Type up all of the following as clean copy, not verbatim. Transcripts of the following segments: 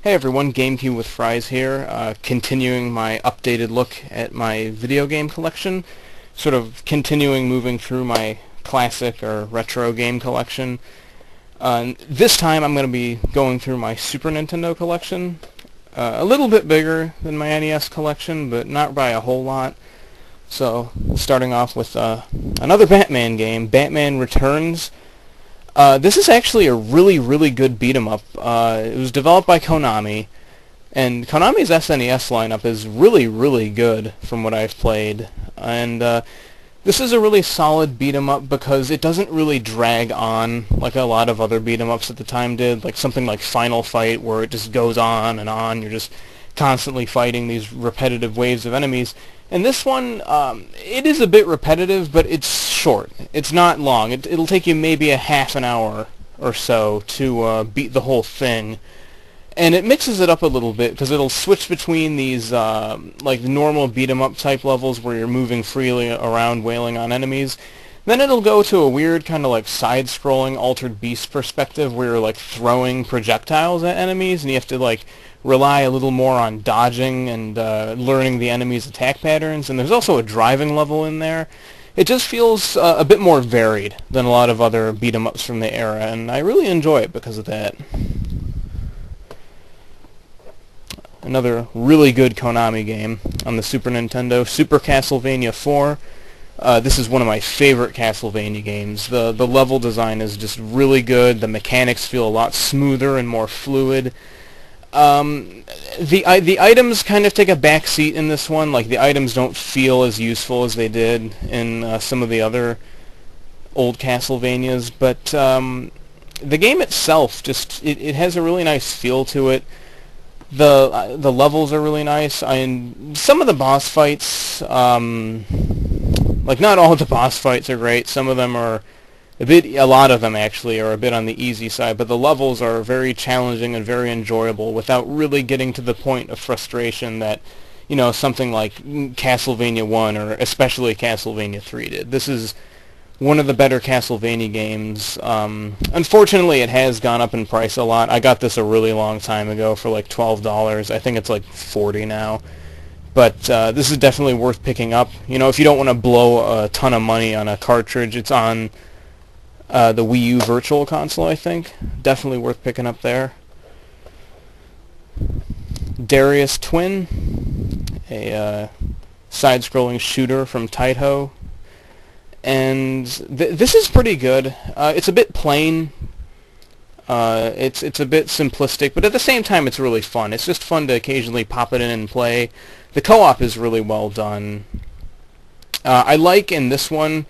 Hey everyone, GameCube with Fries here, continuing my updated look at my video game collection, sort of continuing moving through my classic or retro game collection. This time I'm going to be going through my Super Nintendo collection, a little bit bigger than my NES collection, but not by a whole lot. So, starting off with another Batman game, Batman Returns. This is actually a really good beat-em-up. It was developed by Konami, and Konami's SNES lineup is really good from what I've played. And this is a really solid beat-em-up because it doesn't really drag on like a lot of other beat-em-ups at the time did, like something like Final Fight where it just goes on and on. You're just constantly fighting these repetitive waves of enemies. And this one, it is a bit repetitive, but it's short. It's not long. It'll take you maybe a half an hour or so to beat the whole thing. And it mixes it up a little bit, because it'll switch between these like normal beat-em-up type levels where you're moving freely around wailing on enemies. Then it'll go to a weird kind of like side-scrolling Altered Beast perspective where you're like throwing projectiles at enemies, and you have to like rely a little more on dodging and learning the enemy's attack patterns. And there's also a driving level in there. It just feels a bit more varied than a lot of other beat-em-ups from the era, and I really enjoy it because of that. Another really good Konami game on the Super Nintendo, Super Castlevania 4. This is one of my favorite Castlevania games. The level design is just really good. The mechanics feel a lot smoother and more fluid. The items kind of take a back seat in this one. Like, the items don't feel as useful as they did in some of the other old Castlevanias, but the game itself just it has a really nice feel to it. The levels are really nice. Some of the boss fights, like, not all of the boss fights are great. Some of them are a lot of them actually are a bit on the easy side, but the levels are very challenging and very enjoyable without really getting to the point of frustration that, you know, something like Castlevania 1 or especially Castlevania 3 did. This is one of the better Castlevania games. Unfortunately, it has gone up in price a lot. I got this a really long time ago for like $12. I think it's like $40 now. But this is definitely worth picking up. You know, if you don't want to blow a ton of money on a cartridge, it's on the Wii U Virtual Console, I think. Definitely worth picking up there. Darius Twin, a side-scrolling shooter from Taito. And this is pretty good. It's a bit plain. It's a bit simplistic, but at the same time it's really fun. It's just fun to occasionally pop it in and play. The co-op is really well done. I like in this one,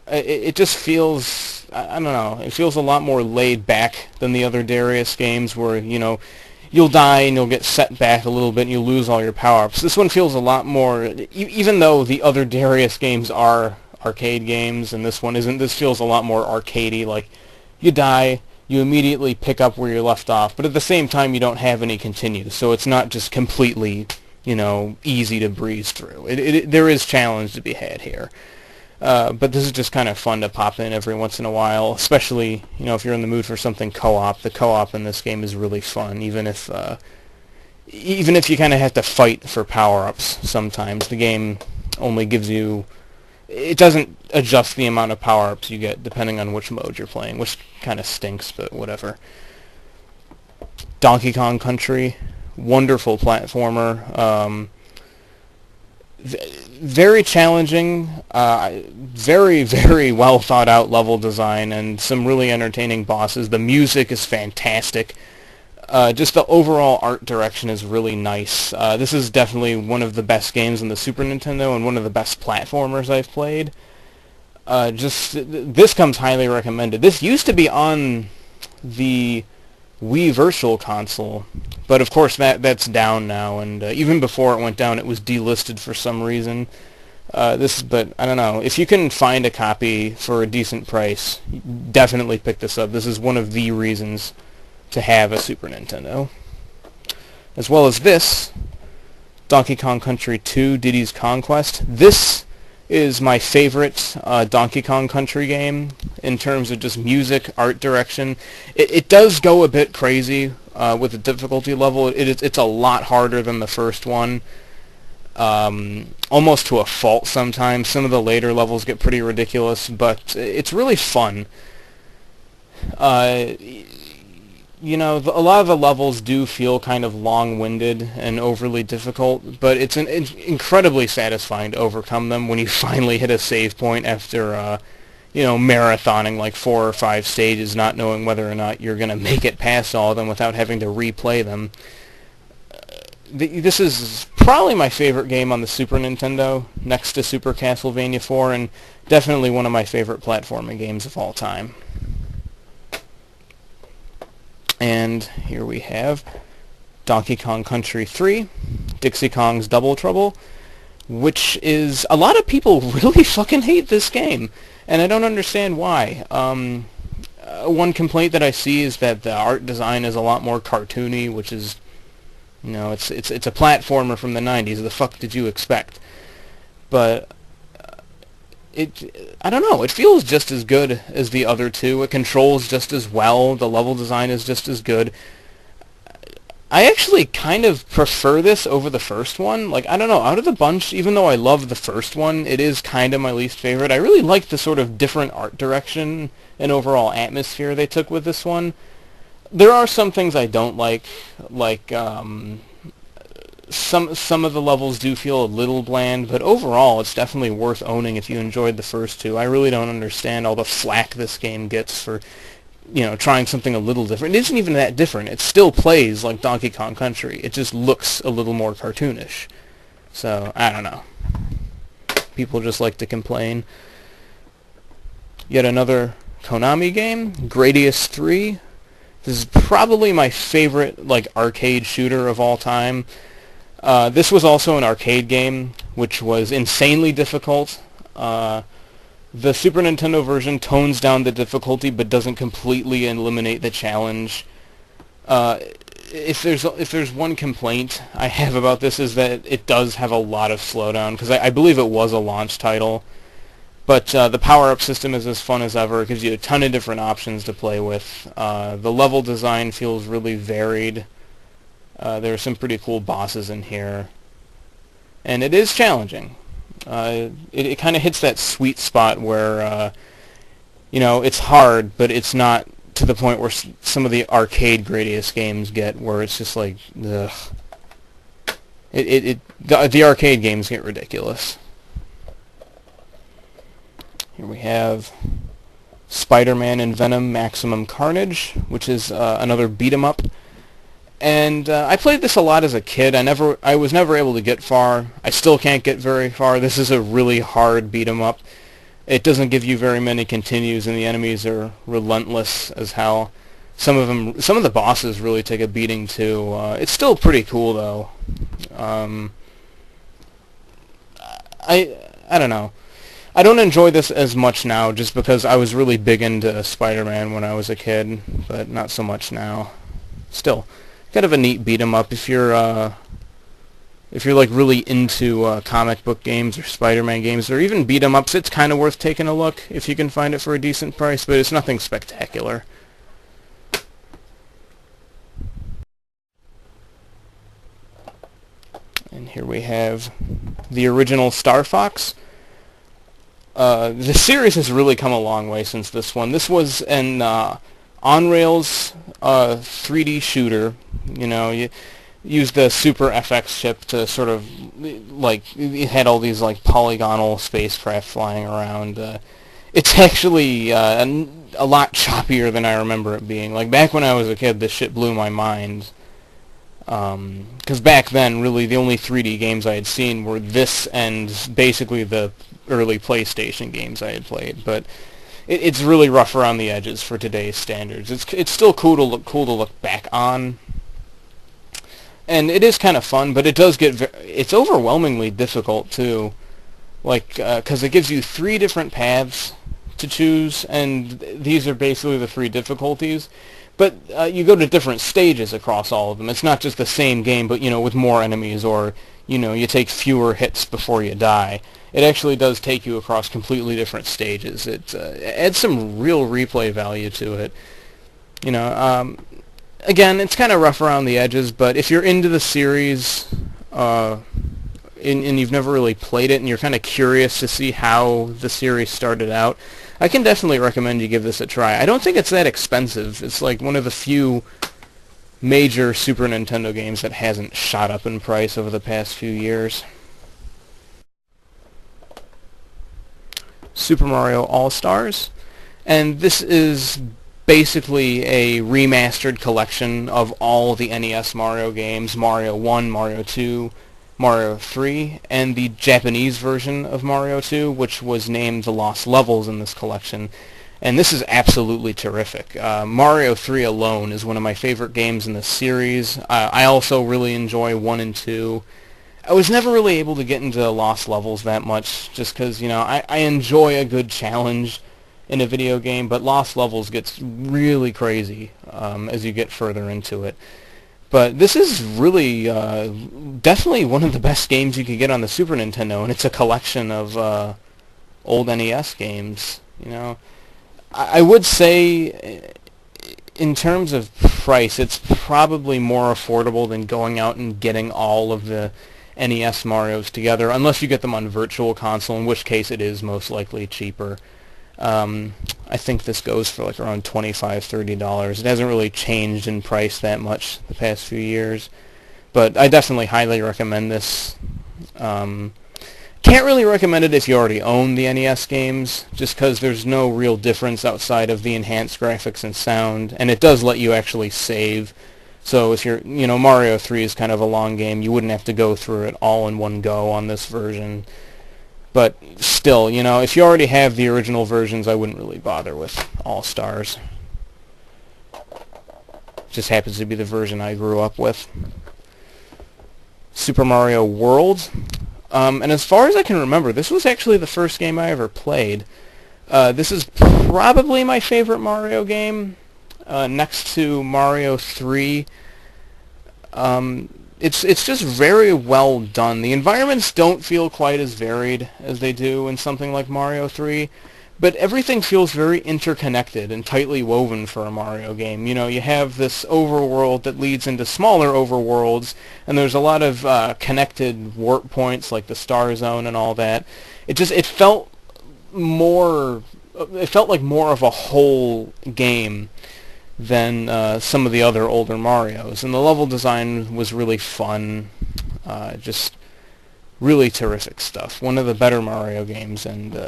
it just feels, I don't know, it feels a lot more laid back than the other Darius games where, you know, you'll die and you'll get set back a little bit and you'll lose all your power-ups. This one feels a lot more, even though the other Darius games are arcade games and this one isn't, this feels a lot more arcadey. Like, you die, you immediately pick up where you left off, but at the same time you don't have any continues, so it's not just completely, you know, easy to breeze through. There is challenge to be had here. But this is just kind of fun to pop in every once in a while, especially, you know, if you're in the mood for something co-op. The co-op in this game is really fun, even if you kind of have to fight for power-ups sometimes. The game only gives you, it doesn't adjust the amount of power-ups you get depending on which mode you're playing, which kind of stinks, but whatever. Donkey Kong Country, wonderful platformer. Very challenging, very well thought out level design, and some really entertaining bosses. The music is fantastic. Just the overall art direction is really nice. This is definitely one of the best games on the Super Nintendo and one of the best platformers I've played. This comes highly recommended. This used to be on the Wii Virtual Console, but of course that's down now, and even before it went down it was delisted for some reason. But I don't know, if you can find a copy for a decent price, definitely pick this up. This is one of the reasons to have a Super Nintendo. As well as this, Donkey Kong Country 2 Diddy's Conquest. This is my favorite Donkey Kong Country game in terms of just music, art direction. It does go a bit crazy with the difficulty level. It's a lot harder than the first one, almost to a fault sometimes. Some of the later levels get pretty ridiculous, but it's really fun. You know, a lot of the levels do feel kind of long-winded and overly difficult, but it's incredibly satisfying to overcome them when you finally hit a save point after, you know, marathoning like 4 or 5 stages, not knowing whether or not you're going to make it past all of them without having to replay them. This is probably my favorite game on the Super Nintendo, next to Super Castlevania 4, and definitely one of my favorite platforming games of all time. And here we have Donkey Kong Country 3, Dixie Kong's Double Trouble, which is... a lot of people really fucking hate this game, and I don't understand why. One complaint that I see is that the art design is a lot more cartoony, which is, you know, it's a platformer from the 90s. The fuck did you expect? But... I don't know, it feels just as good as the other two. It controls just as well. The level design is just as good. I actually kind of prefer this over the first one. Like, I don't know, out of the bunch, even though I love the first one, it is kind of my least favorite. I really like the sort of different art direction and overall atmosphere they took with this one. There are some things I don't like some of the levels do feel a little bland, but overall it's definitely worth owning if you enjoyed the first two. I really don't understand all the flack this game gets for, you know, trying something a little different. It isn't even that different. It still plays like Donkey Kong Country. It just looks a little more cartoonish. So, I don't know. People just like to complain. Yet another Konami game, Gradius 3. This is probably my favorite, like, arcade shooter of all time. This was also an arcade game, which was insanely difficult. The Super Nintendo version tones down the difficulty, but doesn't completely eliminate the challenge. If there's one complaint I have about this, is that it does have a lot of slowdown, because I believe it was a launch title. But the power-up system is as fun as ever. It gives you a ton of different options to play with. The level design feels really varied. There are some pretty cool bosses in here. And it is challenging. It kind of hits that sweet spot where, you know, it's hard, but it's not to the point where some of the arcade Gradius games get, where it's just like, ugh. The arcade games get ridiculous. Here we have Spider-Man and Venom Maximum Carnage, which is another beat-em-up. And I played this a lot as a kid. I was never able to get far. I still can't get very far. This is a really hard beat-em-up. It doesn't give you very many continues, and the enemies are relentless as hell. Some of the bosses really take a beating too. It's still pretty cool though. I don't know. I don't enjoy this as much now, just because I was really big into Spider-Man when I was a kid, but not so much now. Still, kind of a neat beat 'em up if you're like really into comic book games or Spider-Man games or even beat 'em ups. It's kind of worth taking a look if you can find it for a decent price, but it's nothing spectacular. And here we have the original Star Fox. The series has really come a long way since this one. This was an on-rails 3D shooter. You know, you used the Super FX chip to sort of, like, it had all these, like, polygonal spacecraft flying around. It's actually a lot choppier than I remember it being. Like, back when I was a kid, this shit blew my mind. Because back then, really, the only 3D games I had seen were this and basically the early PlayStation games I had played. But it's really rough around the edges for today's standards. It's still cool to look back on, and it is kind of fun. But it does it's overwhelmingly difficult too, like because it gives you 3 different paths to choose, and these are basically the 3 difficulties. But you go to different stages across all of them. It's not just the same game, but, you know, with more enemies, or, you know, you take fewer hits before you die. It actually does take you across completely different stages. It adds some real replay value to it. You know, again, it's kind of rough around the edges, but if you're into the series, and you've never really played it, and you're kind of curious to see how the series started out, I can definitely recommend you give this a try. I don't think it's that expensive. It's like one of the few major Super Nintendo games that hasn't shot up in price over the past few years. Super Mario AllStars, and this is basically a remastered collection of all the NES Mario games, Mario 1, Mario 2, Mario 3, and the Japanese version of Mario 2, which was named The Lost Levels in this collection. And this is absolutely terrific. Mario 3 alone is one of my favorite games in the series. I also really enjoy 1 and 2. I was never really able to get into Lost Levels that much, just because, you know, I enjoy a good challenge in a video game, but Lost Levels gets really crazy as you get further into it. But this is really definitely one of the best games you could get on the Super Nintendo, and it's a collection of old NES games. You know, I would say, in terms of price, it's probably more affordable than going out and getting all of the NES Marios together, unless you get them on Virtual Console, in which case it is most likely cheaper. I think this goes for like around $25-$30. It hasn't really changed in price that much the past few years, but I definitely highly recommend this. Can't really recommend it if you already own the NES games, just because there's no real difference outside of the enhanced graphics and sound, and it does let you actually save. So if you're, you know, Mario 3 is kind of a long game, you wouldn't have to go through it all in one go on this version. But still, you know, if you already have the original versions, I wouldn't really bother with AllStars. Just happens to be the version I grew up with. Super Mario World. And as far as I can remember, this was actually the first game I ever played. This is probably my favorite Mario game, next to Mario 3. It's just very well done. The environments don't feel quite as varied as they do in something like Mario 3, but everything feels very interconnected and tightly woven for a Mario game. You know, you have this overworld that leads into smaller overworlds, and there's a lot of connected warp points like the Star Zone and all that. It felt like more of a whole game than some of the other older Marios, and the level design was really fun, just really terrific stuff. One of the better Mario games, and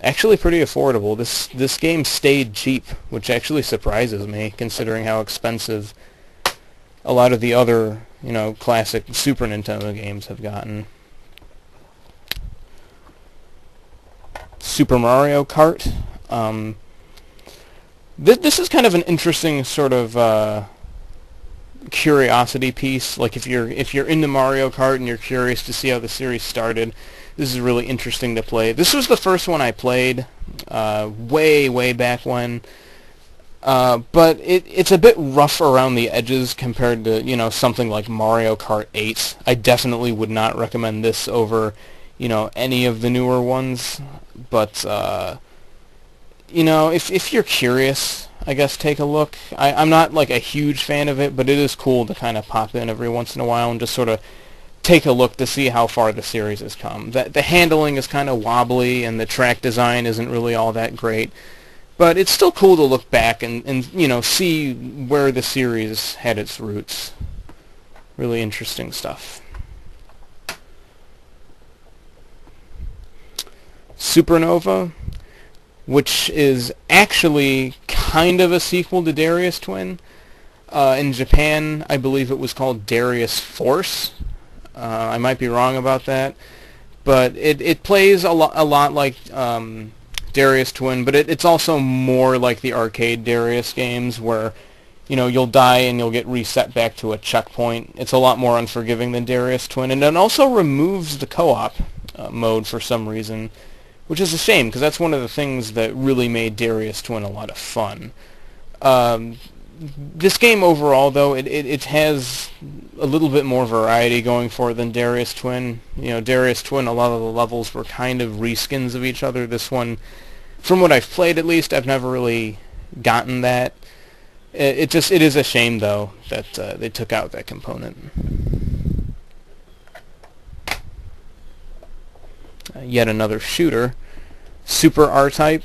actually pretty affordable. This game stayed cheap, which actually surprises me, considering how expensive a lot of the other, you know, classic Super Nintendo games have gotten. Super Mario Kart. This is kind of an interesting sort of curiosity piece. Like if you're into Mario Kart and you're curious to see how the series started, this is really interesting to play. This was the first one I played way back when, but it's a bit rough around the edges compared to, you know, something like Mario Kart 8. I definitely would not recommend this over, you know, any of the newer ones, but you know, if you're curious, I guess take a look. I'm not like a huge fan of it, but it is cool to kind of pop in every once in a while and just sort of take a look to see how far the series has come. The handling is kind of wobbly, and the track design isn't really all that great, but it's still cool to look back and you know, see where the series had its roots. Really interesting stuff. Supernova, which is actually kind of a sequel to Darius Twin. In Japan, I believe it was called Darius Force. I might be wrong about that, but it plays a lot like Darius Twin, but it's also more like the arcade Darius games, where, you know, you'll die and you'll get reset back to a checkpoint. It's a lot more unforgiving than Darius Twin, and it also removes the co-op mode for some reason, which is a shame, because that's one of the things that really made Darius Twin a lot of fun. This game overall, though, it has a little bit more variety going for it than Darius Twin. You know, Darius Twin, a lot of the levels were kind of reskins of each other. This one, from what I've played at least, I've never really gotten that. It is a shame though that they took out that component. Yet another shooter, Super R-Type,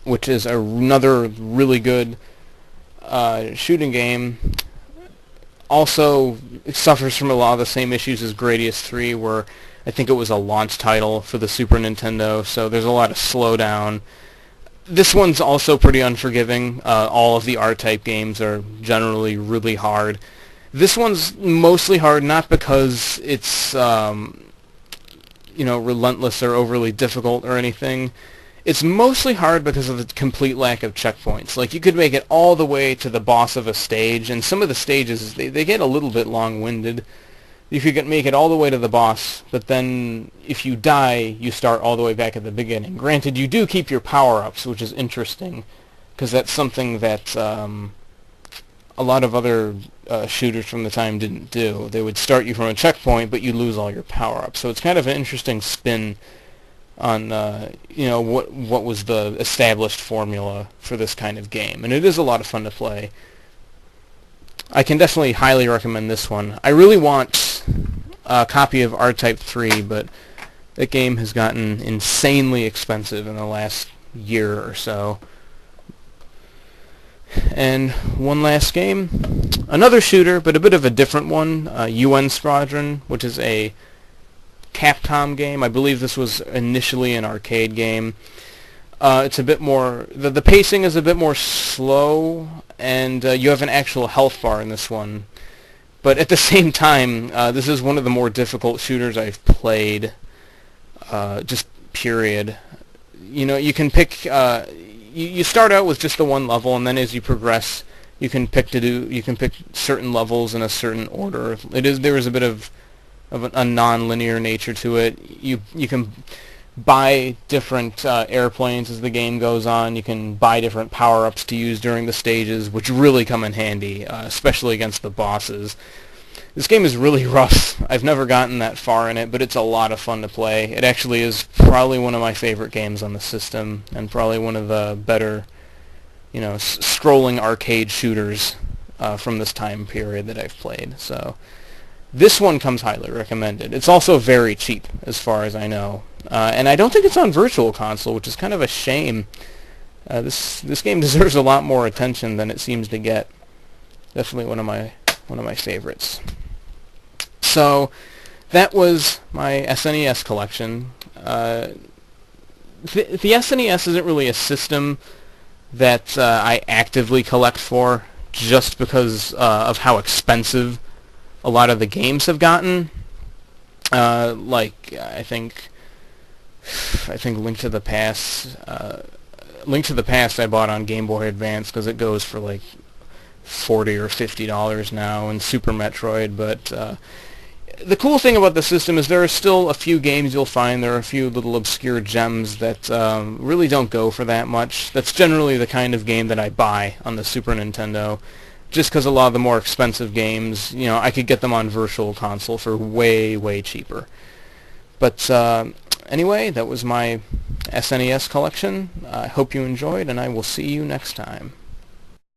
which is another really good shooting game. Also, it suffers from a lot of the same issues as Gradius 3, where I think it was a launch title for the Super Nintendo, so there's a lot of slowdown. This one's also pretty unforgiving. All of the R-Type games are generally really hard. This one's mostly hard not because it's relentless or overly difficult or anything. It's mostly hard because of the complete lack of checkpoints. Like, you could make it all the way to the boss of a stage, and some of the stages, they get a little bit long-winded. You could make it all the way to the boss, but then if you die, you start all the way back at the beginning. Granted, you do keep your power-ups, which is interesting, because that's something that a lot of other shooters from the time didn't do. They would start you from a checkpoint, but you lose all your power-ups. So it's kind of an interesting spin on what was the established formula for this kind of game, and it is a lot of fun to play. I can definitely highly recommend this one. I really want a copy of R-Type 3, but that game has gotten insanely expensive in the last year or so. And one last game, another shooter, but a bit of a different one, UN Squadron, which is a Capcom game. I believe this was initially an arcade game. It's a bit more, the pacing is a bit more slow, and you have an actual health bar in this one. But at the same time, this is one of the more difficult shooters I've played, just period. You can pick, you start out with just the one level, and then as you progress, you can pick certain levels in a certain order. There is a bit of a non-linear nature to it. You can buy different airplanes as the game goes on. You can buy different power-ups to use during the stages, which really come in handy, especially against the bosses. This game is really rough. I've never gotten that far in it, but it's a lot of fun to play. It actually is probably one of my favorite games on the system, and probably one of the better, scrolling arcade shooters from this time period that I've played. So this one comes highly recommended. It's also very cheap, as far as I know. And I don't think it's on Virtual Console, which is kind of a shame. This game deserves a lot more attention than it seems to get. Definitely one of my favorites. So that was my SNES collection. The SNES isn't really a system that I actively collect for, just because of how expensive a lot of the games have gotten. I think Link to the Past I bought on Game Boy Advance because it goes for like $40 or $50 now, and Super Metroid. But the cool thing about the system is there are still a few games you'll find. There are a few little obscure gems that really don't go for that much. That's generally the kind of game that I buy on the Super Nintendo, just because a lot of the more expensive games, I could get them on Virtual Console for way, way cheaper. But anyway, that was my SNES collection. I hope you enjoyed, and I will see you next time.